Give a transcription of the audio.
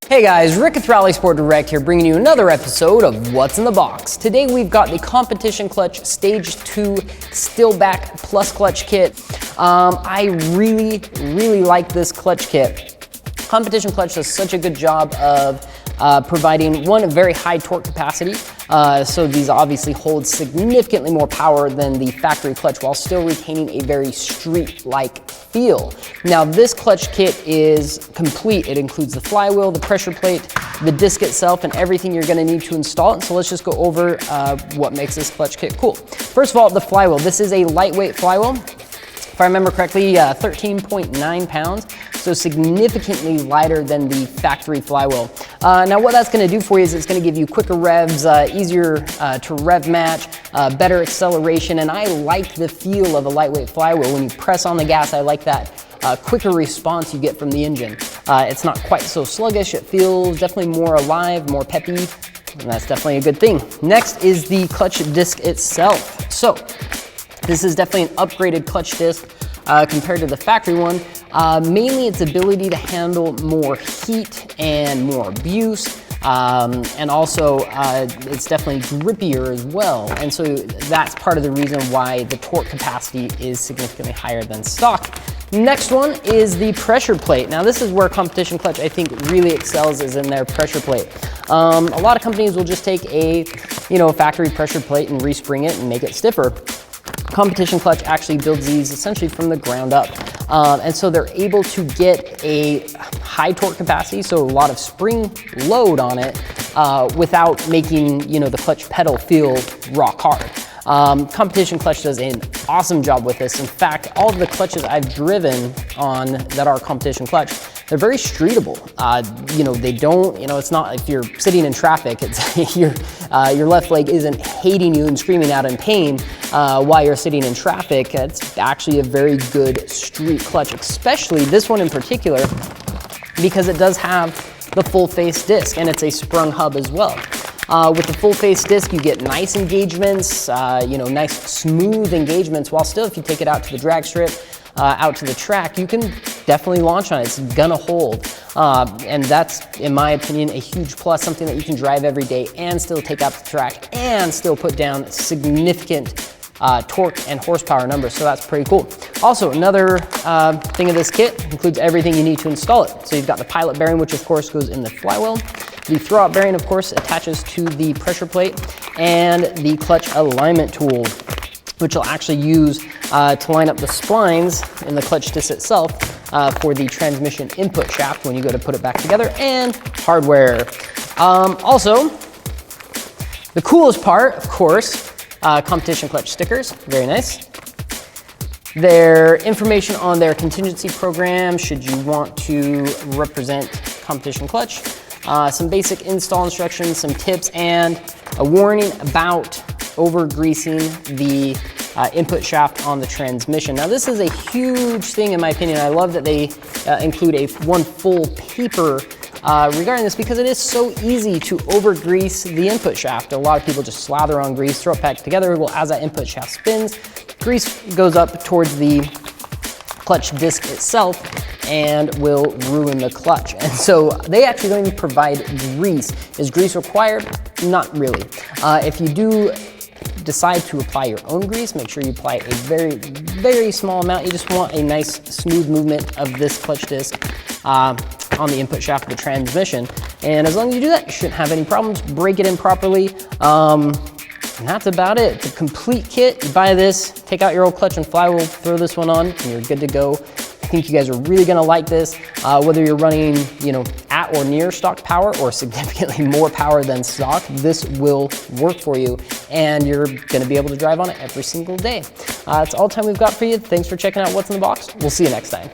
Hey guys, Rick with Rally Sport Direct here, bringing you another episode of What's in the Box. Today we've got the Competition Clutch Stage 2 Steelback Plus Clutch Kit. I really like this clutch kit. Competition Clutch does such a good job of providing a very high torque capacity. So these obviously hold significantly more power than the factory clutch while still retaining a very street-like feel. Now this clutch kit is complete. It includes the flywheel, the pressure plate, the disc itself, and everything you're going to need to install it. So let's just go over what makes this clutch kit cool. First of all, the flywheel. This is a lightweight flywheel. If I remember correctly, 13.9 pounds, so significantly lighter than the factory flywheel. Now what that's gonna do for you is it's gonna give you quicker revs, easier to rev match, better acceleration, and I like the feel of a lightweight flywheel. When you press on the gas, I like that quicker response you get from the engine. It's not quite so sluggish, it feels definitely more alive, more peppy, and that's definitely a good thing. Next is the clutch disc itself. So, this is definitely an upgraded clutch disc compared to the factory one. Mainly its ability to handle more heat and more abuse. And also it's definitely grippier as well. And so that's part of the reason why the torque capacity is significantly higher than stock. Next one is the pressure plate. Now this is where Competition Clutch I think really excels, is in their pressure plate. A lot of companies will just take a factory pressure plate and respring it and make it stiffer. Competition Clutch actually builds these essentially from the ground up. And so they're able to get a high torque capacity, so a lot of spring load on it without making the clutch pedal feel rock hard. Competition Clutch does an awesome job with this. In fact, all of the clutches I've driven on that are Competition Clutch, they're very streetable. They don't, it's not if you're sitting in traffic, it's your left leg isn't hating you and screaming out in pain while you're sitting in traffic. It's actually a very good street clutch, especially this one in particular, because it does have the full face disc and it's a sprung hub as well. With the full face disc, you get nice engagements, nice smooth engagements, while still if you take it out to the drag strip, out to the track, you can definitely launch on it. It's gonna hold. And that's, in my opinion, a huge plus, something that you can drive every day and still take out the track and still put down significant torque and horsepower numbers, so that's pretty cool. Also, another thing of this kit includes everything you need to install it. So you've got the pilot bearing, which of course goes in the flywheel. The throwout bearing, of course, attaches to the pressure plate, and the clutch alignment tool, which you'll actually use to line up the splines in the clutch disc itself for the transmission input shaft when you go to put it back together, and hardware. Also, the coolest part, of course, Competition Clutch stickers, very nice. Their information on their contingency program, should you want to represent Competition Clutch. Some basic install instructions, some tips, and a warning about over-greasing the input shaft on the transmission. Now this is a huge thing in my opinion. I love that they include one full paper regarding this, because it is so easy to over-grease the input shaft. A lot of people just slather on grease, throw it back together. Well, as that input shaft spins, grease goes up towards the clutch disc itself and will ruin the clutch. And so they actually don't even provide grease. Is grease required? Not really. If you do decide to apply your own grease, make sure you apply a very small amount. You just want a nice smooth movement of this clutch disc on the input shaft of the transmission. And as long as you do that, you shouldn't have any problems. Break it in properly. And that's about it. The complete kit. You buy this, take out your old clutch and flywheel, throw this one on, and you're good to go. I think you guys are really gonna like this, whether you're running, at or near stock power or significantly more power than stock. This will work for you, and you're gonna be able to drive on it every single day. That's all the time we've got for you. Thanks for checking out What's in the Box. We'll see you next time.